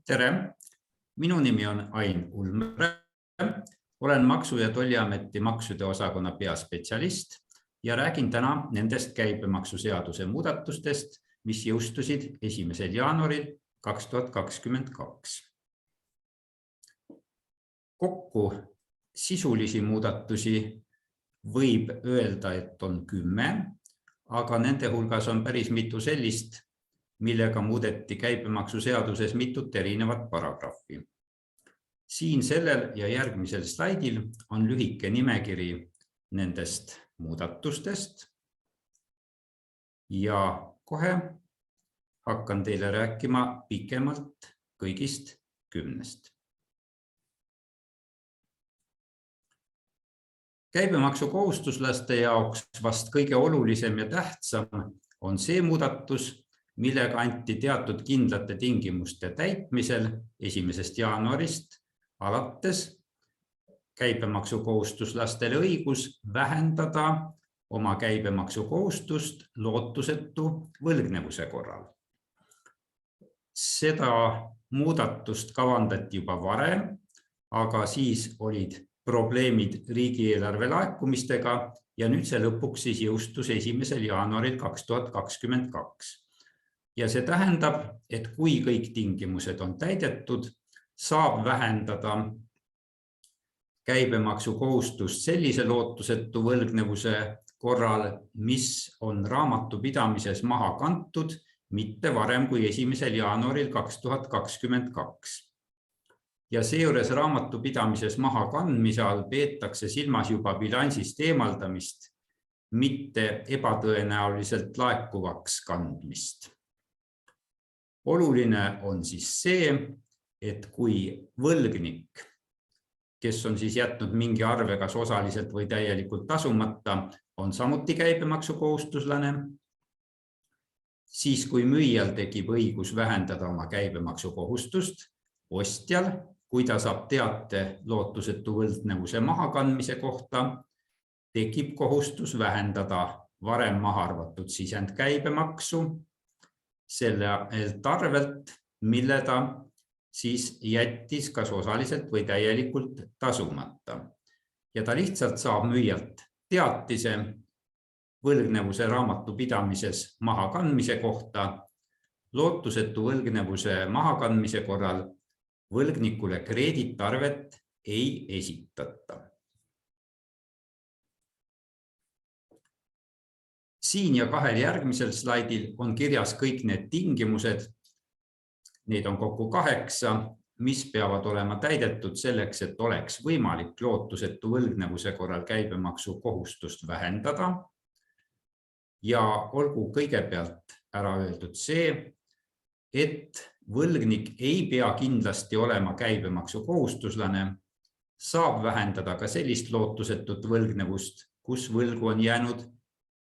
Tere, minu nimi on Ain Ulmre. Olen Maksu- ja Tolliameti maksude osakonna peaspetsialist ja räägin täna nendest käibemaksuseaduse muudatustest, mis jõustusid 1. jaanuaril 2022. Kokku sisulisi muudatusi võib öelda, et on 10, aga nende hulgas on päris mitu sellist, millega muudeti käibemaksuseaduses mitut erinevat paragrahvi. Siin sellel ja järgmisel slaidil on lühike nimekiri nendest muudatustest ja kohe hakkan teile rääkima pikemalt kõigist 10. Käibemaksukohustuslaste jaoks vast kõige olulisem ja tähtsam on see muudatus, millega anti teatud kindlate tingimuste täitmisel 1. jaanuarist alates käibemaksukohustuslastele õigus vähendada oma käibemaksukohustust lootusetu võlgnevuse korral. Seda muudatust kavandati juba varem, aga siis olid probleemid riigieelarve laekumistega ja nüüd see lõpuks siis jõustus 1. jaanuaril 2022. Ja see tähendab, et kui kõik tingimused on täidetud, saab vähendada käibemaksukohustust sellise lootusetu võlgnevuse korral, mis on raamatupidamises maha kantud, mitte varem kui 1. jaanuaril 2022. Ja seejuures raamatupidamises maha kandmise all peetakse silmas juba bilansist eemaldamist, mitte ebatõenäoliselt laekuvaks kandmist. Oluline on siis see, et kui võlgnik, kes on siis jätnud mingi arve kas osaliselt või täielikult tasumata, on samuti käibemaksukohustuslane, siis kui müüjal tekib õigus vähendada oma käibemaksukohustust, ostjal, kui ta saab teate lootusetu võlgnevuse mahakandmise kohta, tekib kohustus vähendada varem maha arvatud sisendkäibemaksu selle arvelt, mille ta siis jättis kas osaliselt või täielikult tasumata. Ja ta lihtsalt saab müüjalt teatise võlgnevuse raamatupidamises mahakandmise kohta. Lootusetu võlgnevuse mahakandmise korral võlgnikule kreeditarvet ei esitata. Siin ja kahel järgmisel slaidil on kirjas kõik need tingimused, neid on kokku 8, mis peavad olema täidetud selleks, et oleks võimalik lootusetu võlgnevuse korral käibemaksu kohustust vähendada. Ja olgu kõigepealt ära öeldud see, et võlgnik ei pea kindlasti olema käibemaksu kohustuslane, saab vähendada ka sellist lootusetut võlgnevust, kus võlgu on jäänud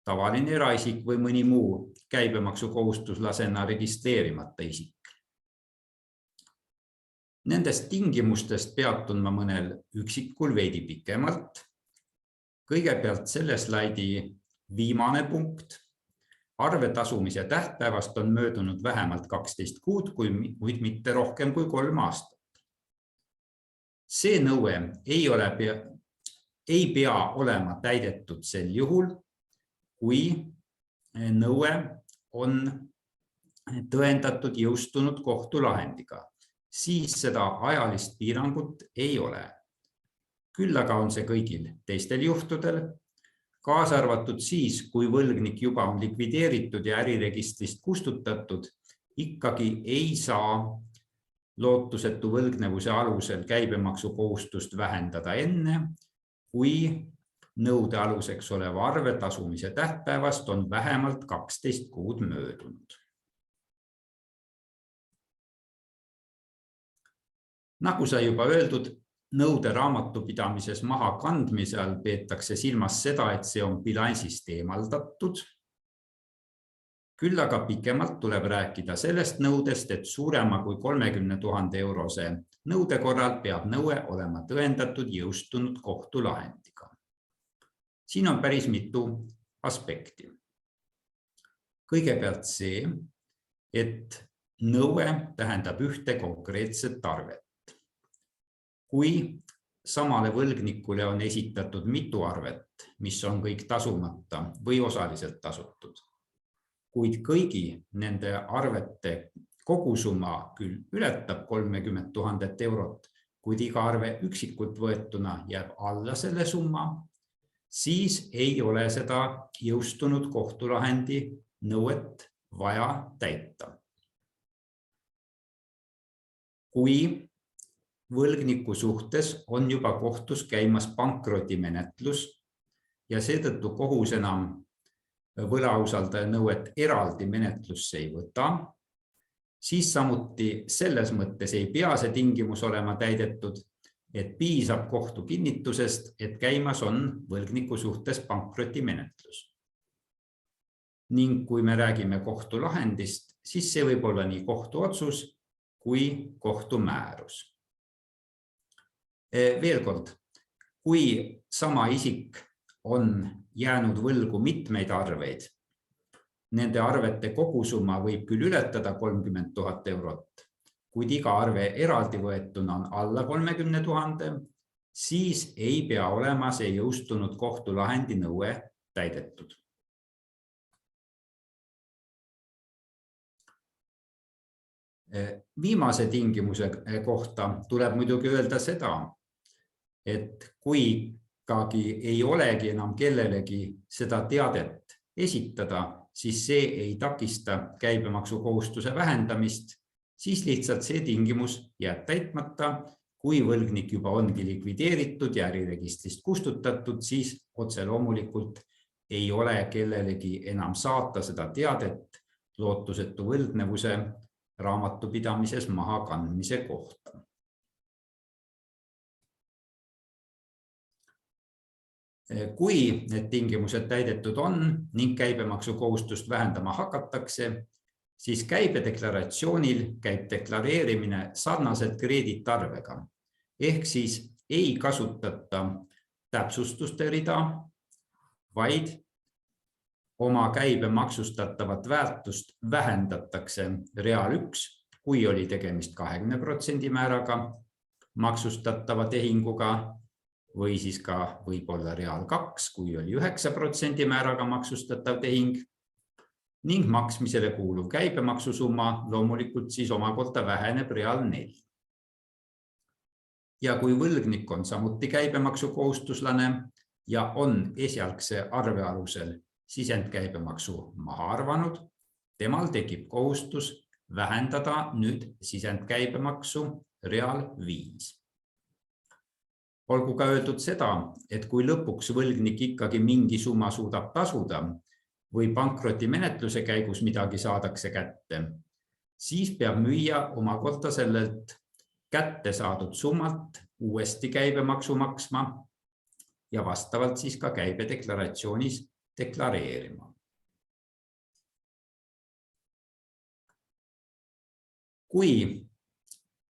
tavaline eraisik või mõni muu käibemaksukohustuslasena registreerimata isik. Nendest tingimustest peatun ma mõnel üksikul veidi pikemalt. Kõigepealt selle slaidi viimane punkt. Arve tasumise tähtpäevast on möödunud vähemalt 12 kuud, kuid mitte rohkem kui 3 aastat. See nõue ei pea olema täidetud sel juhul, kui nõue on tõendatud jõustunud kohtulahendiga, siis seda ajalist piirangut ei ole. Küll aga on see kõigil teistel juhtudel, kaasa arvatud siis, kui võlgnik juba on likvideeritud ja äriregistrist kustutatud, ikkagi ei saa lootusetu võlgnevuse alusel käibemaksukohustust vähendada enne, kui nõude aluseks oleva arve tasumise tähtpäevast on vähemalt 12 kuud möödunud. Nagu sai juba öeldud, nõude raamatupidamises maha kandmise all peetakse silmas seda, et see on bilansist eemaldatud. Küll aga pikemalt tuleb rääkida sellest nõudest, et suurema kui 30 000 eurose nõude korral peab nõue olema tõendatud jõustunud kohtulahendiga. Siin on päris mitu aspekti. Kõigepealt see, et nõue tähendab ühte konkreetset arvet. Kui samale võlgnikule on esitatud mitu arvet, mis on kõik tasumata või osaliselt tasutud, kuid kõigi nende arvete kogusumma küll ületab 30 000 eurot, kuid iga arve üksikult võetuna jääb alla selle summa, siis ei ole seda jõustunud kohtulahendi nõuet vaja täita. Kui võlgniku suhtes on juba kohtus käimas pankrotimenetlus ja seetõttu kohus enam võlausaldaja nõuet eraldi menetlusse ei võta, siis samuti selles mõttes ei pea see tingimus olema täidetud, et piisab kohtu kinnitusest, et käimas on võlgniku suhtes pankrotimenetlus. Ning kui me räägime kohtulahendist, siis see võib olla nii kohtuotsus kui kohtumäärus. Veel kord, kui sama isik on jäänud võlgu mitmeid arveid, nende arvete kogusumma võib küll ületada 30 000 eurot, kuid iga arve eraldi võetuna on alla 30 000, siis ei pea olema see jõustunud kohtulahendi nõue täidetud. Viimase tingimuse kohta tuleb muidugi öelda seda, et kui ei olegi enam kellelegi seda teadet esitada, siis see ei takista käibemaksukohustuse vähendamist, siis lihtsalt see tingimus jääb täitmata. Kui võlgnik juba ongi likvideeritud ja äriregistrist kustutatud, siis otse loomulikult ei ole kellelegi enam saata seda teadet lootusetu võlgnevuse raamatupidamises maha kandmise kohta. Kui need tingimused täidetud on ning käibemaksukohustust vähendama hakatakse, siis käibedeklaratsioonil käib deklareerimine sarnaselt krediitarvega, ehk siis ei kasutata täpsustuste rida, vaid oma käibe maksustatavat väärtust vähendatakse real 1, kui oli tegemist 20% määraga maksustatava tehinguga, või siis ka võib-olla real 2, kui oli 9% määraga maksustatav tehing, ning maksmisele kuuluv käibemaksusumma loomulikult siis omakorda väheneb real 4. Ja kui võlgnik on samuti käibemaksukohustuslane ja on esialgse arve alusel sisendkäibemaksu maha arvanud, temal tekib kohustus vähendada nüüd sisendkäibemaksu real 5. Olgu ka öeldud seda, et kui lõpuks võlgnik ikkagi mingi summa suudab tasuda või pankrotimenetluse käigus midagi saadakse kätte, siis peab müüja omakorda sellelt kätte saadud summalt uuesti käibemaksu maksma ja vastavalt siis ka käibedeklaratsioonis deklareerima. Kui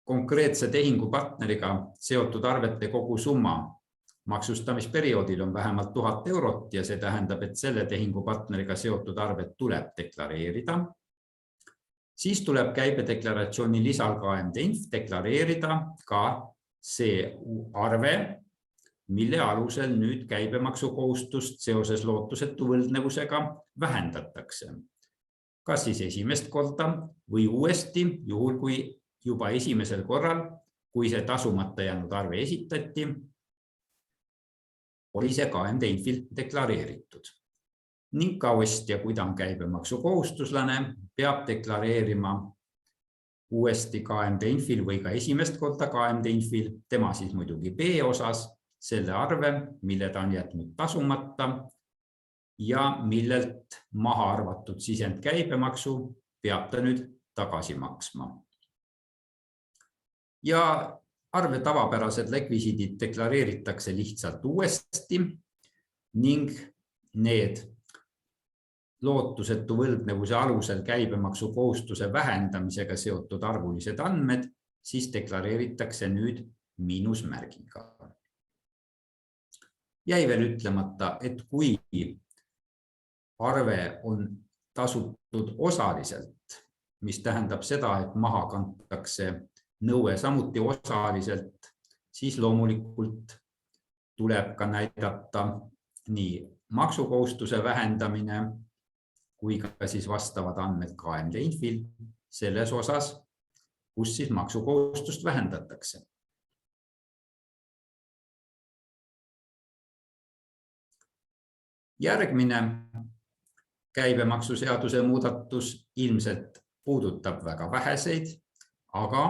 konkreetse tehingupartneriga seotud arvete kogusumma maksustamisperioodil on vähemalt 1000 eurot ja see tähendab, et selle tehingupartneriga seotud arvet tuleb deklareerida, siis tuleb käibedeklaratsiooni lisal KMD-Inf deklareerida ka see arve, mille alusel nüüd käibemaksukohustust seoses lootusetu võlgnevusega vähendatakse. Kas siis esimest korda või uuesti, juhul kui juba esimesel korral, kui see tasumata jäänud arve esitati, oli see KMD-Infil deklareeritud. Ning ka ostja, kui ta on käibemaksukohustuslane, peab deklareerima uuesti KMD-Infil või ka esimest korda KMD-Infil, tema siis muidugi B osas, selle arve, mille ta on jätnud tasumata ja millelt maha arvatud sisendkäibemaksu peab ta nüüd tagasi maksma. Ja arve tavapärased rekvisiidid deklareeritakse lihtsalt uuesti ning need lootusetu võlgnevuse alusel käibemaksukohustuse vähendamisega seotud arvulised andmed siis deklareeritakse nüüd miinusmärgiga. Jäi veel ütlemata, et kui arve on tasutud osaliselt mis tähendab seda, et maha kantakse nõue samuti osaliselt, siis loomulikult tuleb ka näidata nii maksukohustuse vähendamine kui ka siis vastavad andmed KMD Infil selles osas, kus siis maksukohustust vähendatakse. Järgmine käibemaksuseaduse muudatus ilmselt puudutab väga väheseid, aga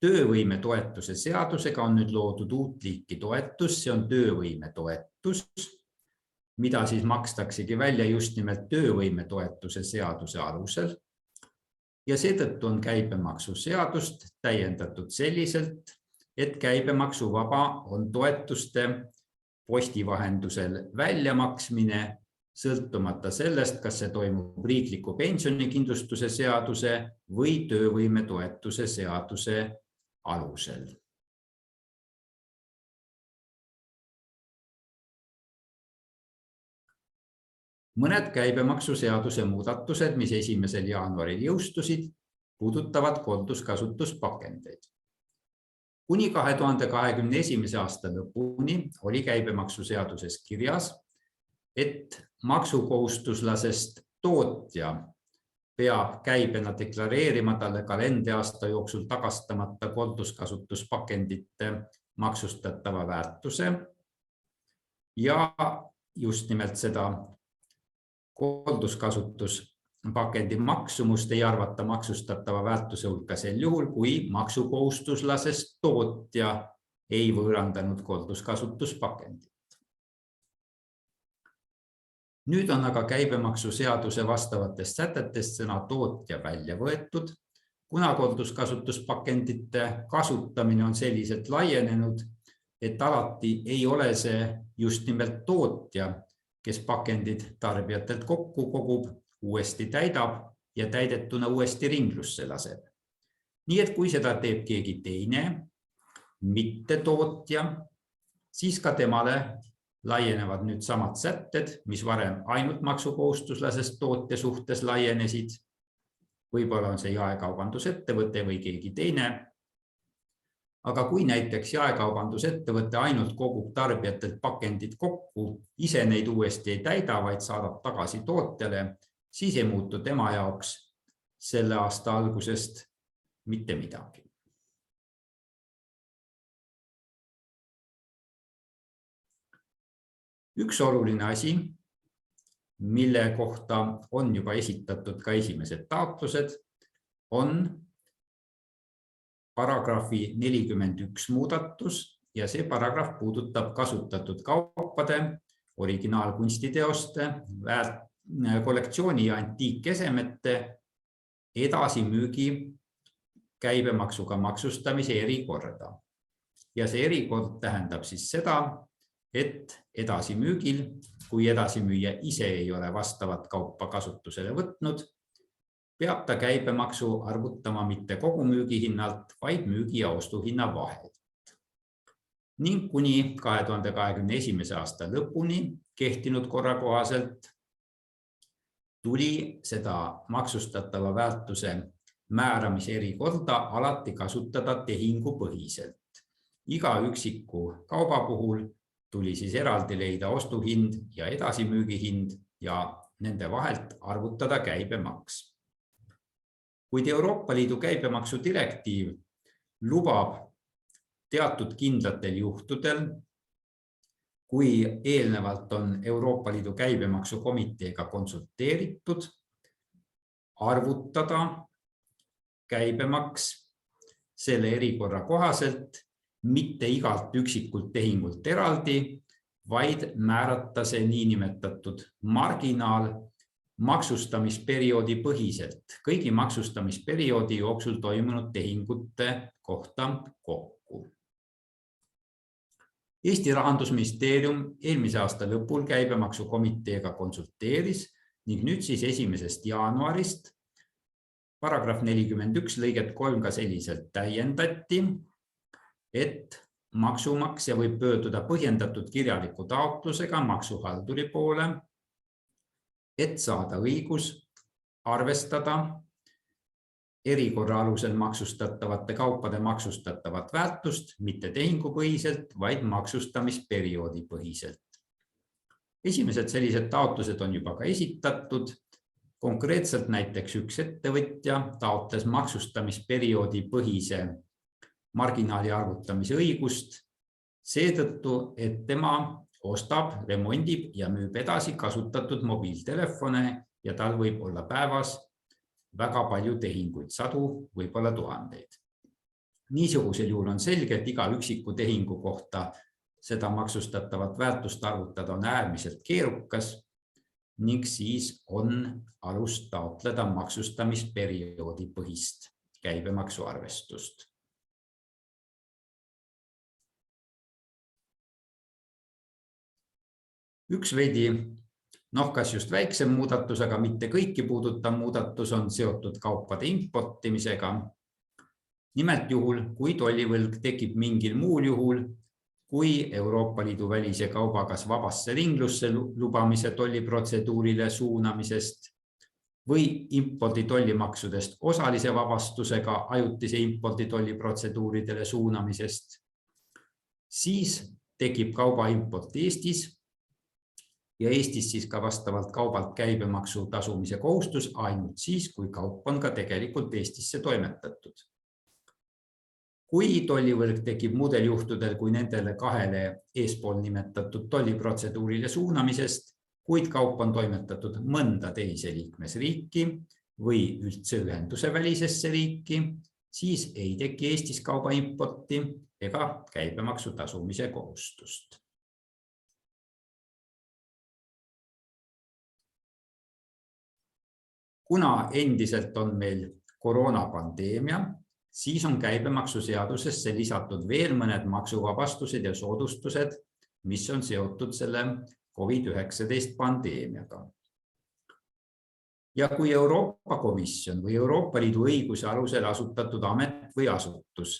töövõimetoetuse seadusega on nüüd loodud uut liiki toetus, see on töövõimetoetus, mida siis makstaksegi välja just nimelt töövõimetoetuse seaduse alusel. Ja seetõttu on käibemaksuseadust täiendatud selliselt, et käibemaksuvaba on toetuste postivahendusel väljamaksmine, sõltumata sellest, kas see toimub riikliku pensionikindlustuse seaduse või töövõimetoetuse seaduse alusel. Mõned käibemaksuseaduse muudatused, mis 1. jaanuaril jõustusid, puudutavad korduskasutuspakendeid. Kuni 2021. aasta lõpuni oli käibemaksuseaduses kirjas, et maksukohustuslasest tootja peab käibena deklareerima talle kalendriaasta jooksul tagastamata korduskasutuspakendite maksustatava väärtuse ja just nimelt seda korduskasutuspakendi maksumust ei arvata maksustatava väärtuse hulka sel juhul, kui maksukohustuslasest tootja ei võõrandanud korduskasutuspakendit. Nüüd on aga käibemaksuseaduse vastavatest sätetest sõna tootja välja võetud, kuna korduskasutuspakendite kasutamine on selliselt laienenud, et alati ei ole see just nimelt tootja, kes pakendid tarbijatelt kokku kogub, uuesti täidab ja täidetuna uuesti ringlusse laseb. Nii et kui seda teeb keegi teine, mitte tootja, siis ka temale laienevad nüüd samad sätted, mis varem ainult maksukohustuslasest tootja suhtes laienesid. Võib-olla on see jaekaubandusettevõte või keegi teine. Aga kui näiteks jaekaubandusettevõte ainult kogub tarbijatelt pakendid kokku, ise neid uuesti ei täida, vaid saadab tagasi tootjale, siis ei muutu tema jaoks selle aasta algusest mitte midagi. Üks oluline asi, mille kohta on juba esitatud ka esimesed taotlused, on paragrahvi 41 muudatus ja see paragrahv puudutab kasutatud kaupade, originaalkunstiteoste, kollektsiooni ja antiikesemete edasimüügi käibemaksuga maksustamise erikorda. Ja see erikord tähendab siis seda, et edasimüügil, kui edasimüüja ise ei ole vastavat kaupa kasutusele võtnud, peab ta käibemaksu arvutama mitte kogu müügihinnalt, vaid müügi ja ostuhinna vahelt. Ning kuni 2021. aasta lõpuni kehtinud korra kohaselt tuli seda maksustatava väärtuse määramise erikorda alati kasutada tehingupõhiselt. Iga üksiku kauba puhul tuli siis eraldi leida ostuhind ja edasimüügihind ja nende vahelt arvutada käibemaks. Kuid Euroopa Liidu käibemaksu direktiiv lubab teatud kindlatel juhtudel, kui eelnevalt on Euroopa Liidu käibemaksukomiteega konsulteeritud, arvutada käibemaks selle erikorra kohaselt mitte igalt üksikult tehingult eraldi, vaid määrata see niinimetatud marginaal maksustamisperioodi põhiselt, kõigi maksustamisperioodi jooksul toimunud tehingute kohta kokku. Eesti Rahandusministeerium eelmise aasta lõpul käibemaksukomiteega konsulteeris ning nüüd siis 1. jaanuarist paragrahv 41 lõiget 3 ka selliselt täiendati, et maksumaksja võib pöörduda põhjendatud kirjaliku taotlusega maksuhalduri poole, et saada õigus arvestada erikorra alusel maksustatavate kaupade maksustatavat väärtust mitte tehingupõhiselt, vaid maksustamisperioodi põhiselt. Esimesed sellised taotlused on juba ka esitatud. Konkreetselt näiteks üks ettevõtja taotles maksustamisperioodi põhise marginaali arvutamise õigust seetõttu, et tema ostab, remondib ja müüb edasi kasutatud mobiiltelefone ja tal võib olla päevas väga palju tehinguid, sadu, võib-olla tuhandeid. Niisugusel juhul on selge, et iga üksiku tehingu kohta seda maksustatavat väärtust arvutada on äärmiselt keerukas ning siis on alust taotleda maksustamisperioodi põhist käibemaksu arvestust. Üks veidi, kas just väiksem muudatus, aga mitte kõiki puudutav muudatus on seotud kaupade importimisega. Nimelt juhul, kui tollivõlg tekib mingil muul juhul, kui Euroopa Liidu välise kauba kas vabasse ringlusse lubamise tolliprotseduurile suunamisest või impordi tollimaksudest osalise vabastusega ajutise impordi tolliprotseduuridele suunamisest, siis tekib kauba import Eestis ja Eestis siis ka vastavalt kaubalt käibemaksu tasumise kohustus ainult siis, kui kaup on ka tegelikult Eestisse toimetatud. Kui tollivõlg tekib muudel juhtudel kui nendele kahele eespool nimetatud tolliprotseduurile suunamisest, kuid kaup on toimetatud mõnda teise liikmesriiki või üldse ühenduse välisesse riiki, siis ei teki Eestis kauba importi ega käibemaksu tasumise kohustust. Kuna endiselt on meil koroonapandeemia, siis on käibemaksuseadusesse lisatud veel mõned maksuvabastused ja soodustused, mis on seotud selle COVID-19 pandeemiaga. Ja kui Euroopa Komisjon või Euroopa Liidu õiguse alusel asutatud amet või asutus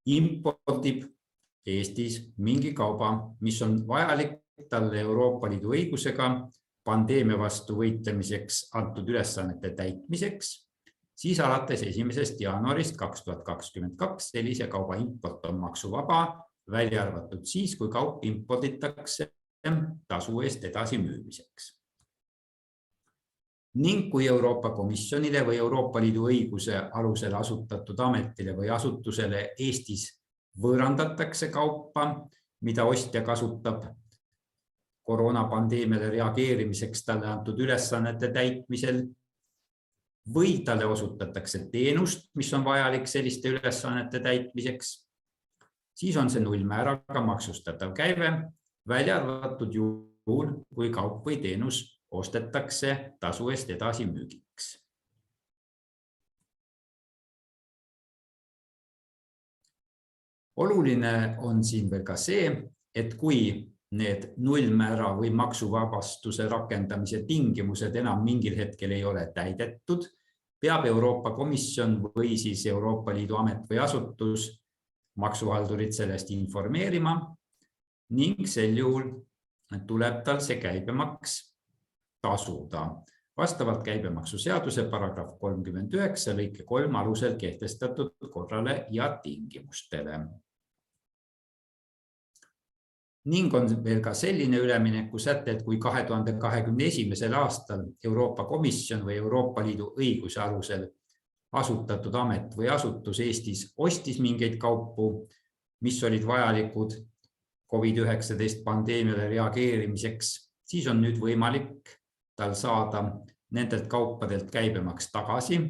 impordib Eestis mingi kauba, mis on vajalik talle Euroopa Liidu õigusega pandeemia vastu võitlemiseks antud ülesannete täitmiseks, siis alates 1. jaanuarist 2022 sellise kauba import on maksuvaba, välja arvatud siis, kui kaup imporditakse tasu eest edasi müümiseks. Ning kui Euroopa Komisjonile või Euroopa Liidu õiguse alusel asutatud ametile või asutusele Eestis võõrandatakse kaupa, mida ostja kasutab koroonapandeemiale reageerimiseks talle antud ülesannete täitmisel või talle osutatakse teenust, mis on vajalik selliste ülesannete täitmiseks, siis on see nullmääraga maksustatav käive, välja arvatud juhul, kui kaup või teenus ostetakse tasu eest edasi müügiks. Oluline on siin veel ka see, et kui need nullmäära või maksuvabastuse rakendamise tingimused enam mingil hetkel ei ole täidetud, peab Euroopa Komisjon või siis Euroopa Liidu amet või asutus maksuhaldurit sellest informeerima ning sel juhul tuleb tal see käibemaks tasuda vastavalt käibemaksuseaduse paragrahv 39 lõike 3 alusel kehtestatud korrale ja tingimustele. Ning on veel ka selline ülemineku säte, et kui 2021. aastal Euroopa Komisjon või Euroopa Liidu õiguse alusel asutatud amet või asutus Eestis ostis mingeid kaupu, mis olid vajalikud COVID-19 pandeemiale reageerimiseks, siis on nüüd võimalik tal saada nendelt kaupadelt käibemaks tagasi,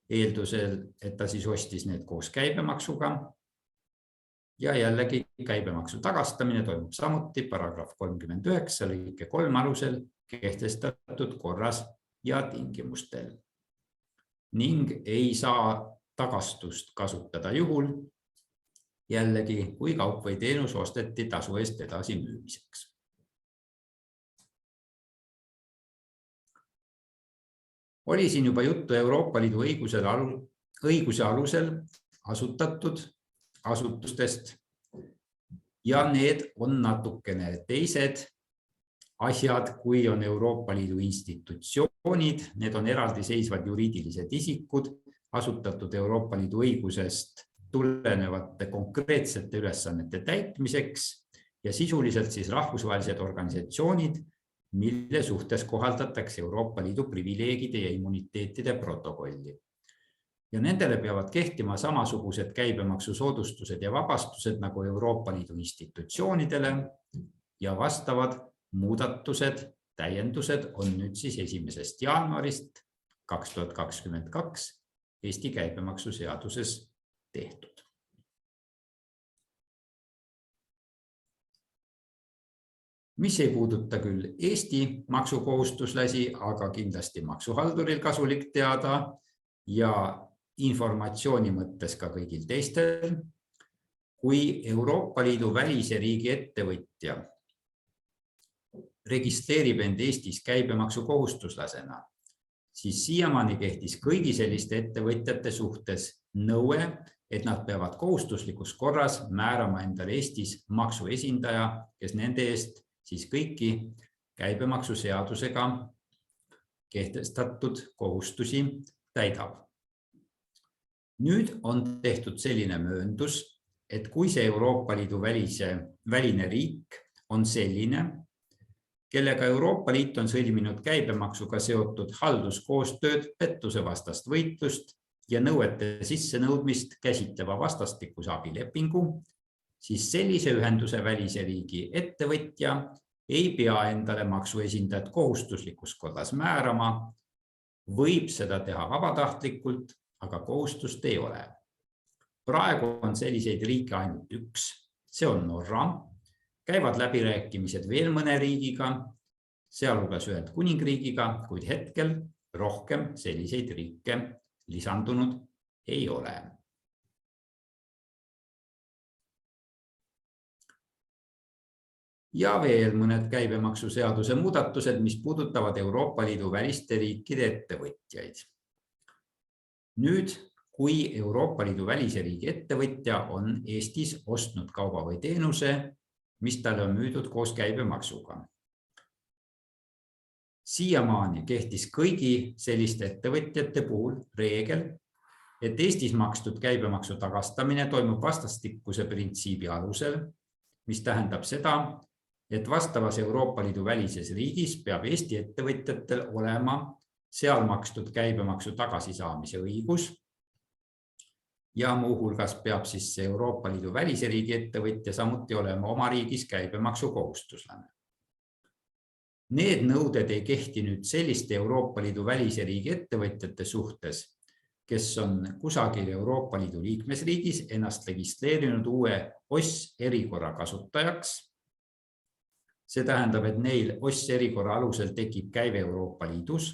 eeldusel, et ta siis ostis need koos käibemaksuga. Ja jällegi käibemaksu tagastamine toimub samuti paragrahv 39 lõike 3 alusel kehtestatud korras ja tingimustel. Ning ei saa tagastust kasutada juhul, jällegi kui kaup või teenus osteti tasu eest edasi müümiseks. Oli siin juba juttu Euroopa Liidu õiguse alusel asutatud asutustest ja need on natukene teised asjad, kui on Euroopa Liidu institutsioonid, need on eraldiseisvad juriidilised isikud, asutatud Euroopa Liidu õigusest tulenevate konkreetsete ülesannete täitmiseks ja sisuliselt siis rahvusvahelised organisatsioonid, mille suhtes kohaldatakse Euroopa Liidu privileegide ja immuniteetide protokolli. Ja nendele peavad kehtima samasugused käibemaksusoodustused ja vabastused nagu Euroopa Liidu institutsioonidele ja vastavad muudatused, täiendused on nüüd siis 1. jaanuarist 2022 Eesti käibemaksuseaduses tehtud. Mis ei puuduta küll Eesti maksukohustuslasi, aga kindlasti maksuhalduril kasulik teada ja informatsiooni mõttes ka kõigil teistel. Kui Euroopa Liidu välise riigi ettevõtja registreerib end Eestis käibemaksukohustuslasena, siis siiamaani kehtis kõigi selliste ettevõtjate suhtes nõue, et nad peavad kohustuslikus korras määrama endale Eestis maksuesindaja, kes nende eest siis kõiki käibemaksuseadusega kehtestatud kohustusi täidab. Nüüd on tehtud selline mööndus, et kui see Euroopa Liidu väline riik on selline, kellega Euroopa Liit on sõlminud käibemaksuga seotud halduskoostööd, pettuse vastast võitlust ja nõuete sissenõudmist käsitleva vastastikuse abilepingu, siis sellise ühenduse välise riigi ettevõtja ei pea endale maksuesindajat kohustuslikus korras määrama, võib seda teha vabatahtlikult, aga kohustust ei ole. Praegu on selliseid riike ainult üks, see on Norra, käivad läbirääkimised veel mõne riigiga, sealhulgas Ühendkuningriigiga, kuid hetkel rohkem selliseid riike lisandunud ei ole. Ja veel mõned käibemaksuseaduse muudatused, mis puudutavad Euroopa Liidu väliste riikide ettevõtjaid. Nüüd, kui Euroopa Liidu välise riigi ettevõtja on Eestis ostnud kauba või teenuse, mis talle on müüdud koos käibemaksuga. Siiamaani kehtis kõigi selliste ettevõtjate puhul reegel, et Eestis makstud käibemaksu tagastamine toimub vastastikuse printsiibi alusel, mis tähendab seda, et vastavas Euroopa Liidu välises riigis peab Eesti ettevõtjatel olema seal makstud käibemaksu tagasisaamise õigus ja muuhulgas peab siis Euroopa Liidu välise riigi ettevõtja samuti olema oma riigis käibemaksu kohustuslane. Need nõuded ei kehti nüüd selliste Euroopa Liidu välise riigi ettevõtjate suhtes, kes on kusagil Euroopa Liidu liikmesriigis ennast registreerinud uue OSS erikorra kasutajaks. See tähendab, et neil OSS erikorra alusel tekib käive Euroopa Liidus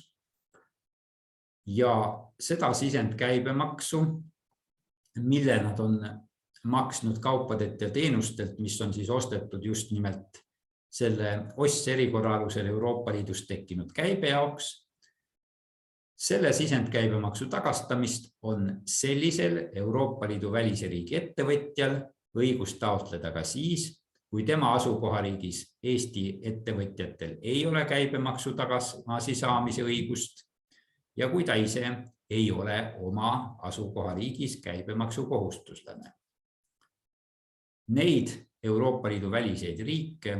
ja seda sisendkäibemaksu, mille nad on maksnud kaupadelt ja teenustelt, mis on siis ostetud just nimelt selle OSS erikorra alusel Euroopa Liidus tekkinud käibe jaoks. Selle sisendkäibemaksu tagastamist on sellisel Euroopa Liidu välise riigi ettevõtjal õigus taotleda ka siis, kui tema asukohariigis Eesti ettevõtjatel ei ole käibemaksu tagasisaamise õigust ja kui ta ise ei ole oma asukohariigis käibemaksu kohustuslane. Neid Euroopa Liidu väliseid riike,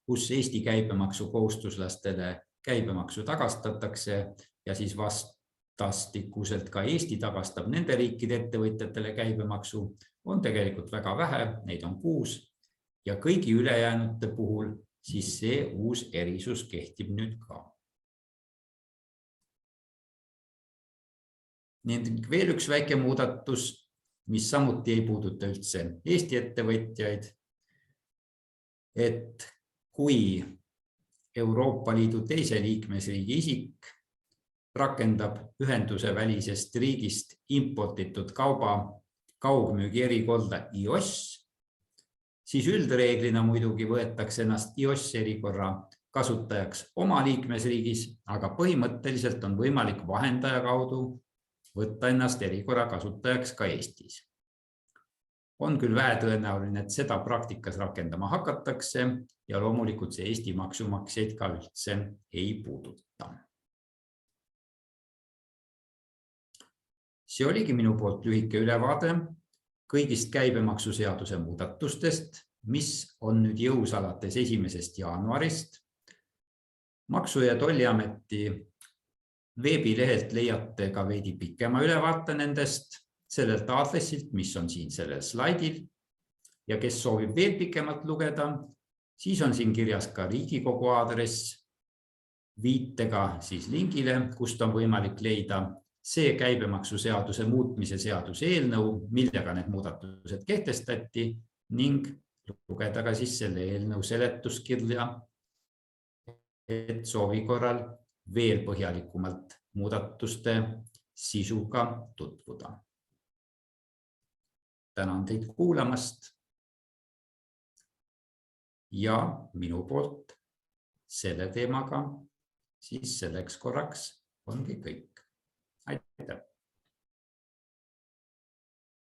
kus Eesti käibemaksu kohustuslastele käibemaksu tagastatakse ja siis vastastikuselt ka Eesti tagastab nende riikide ettevõtjatele käibemaksu, on tegelikult väga vähe, neid on 6 ja kõigi ülejäänute puhul siis see uus erisus kehtib nüüd ka. Ning veel üks väike muudatus, mis samuti ei puuduta üldse Eesti ettevõtjaid, et kui Euroopa Liidu teise liikmesriigi isik rakendab ühenduse välisest riigist importitud kauba kaugmüügi erikorda IOS, siis üldreeglina muidugi võetakse ennast IOS erikorra kasutajaks oma liikmesriigis, aga põhimõtteliselt on võimalik vahendaja kaudu võtta ennast erikorra kasutajaks ka Eestis. On küll vähetõenäoline, et seda praktikas rakendama hakatakse ja loomulikult see Eesti maksumaksjaid ka üldse ei puuduta. See oligi minu poolt lühike ülevaade kõigist käibemaksuseaduse muudatustest, mis on nüüd jõus alates 1. jaanuarist. Maksu- ja Tolliameti veebilehelt leiate ka veidi pikema ülevaate nendest sellelt aadressilt, mis on siin sellel slaidil. Ja kes soovib veel pikemalt lugeda, siis on siin kirjas ka Riigikogu aadress viitega siis lingile, kust on võimalik leida see käibemaksuseaduse muutmise seaduse eelnõu, millega need muudatused kehtestati ning lugeda ka siis selle eelnõu seletuskirja, et soovi korral veel põhjalikumalt muudatuste sisuga tutvuda. Tänan teid kuulamast ja minu poolt selle teemaga siis selleks korraks ongi kõik.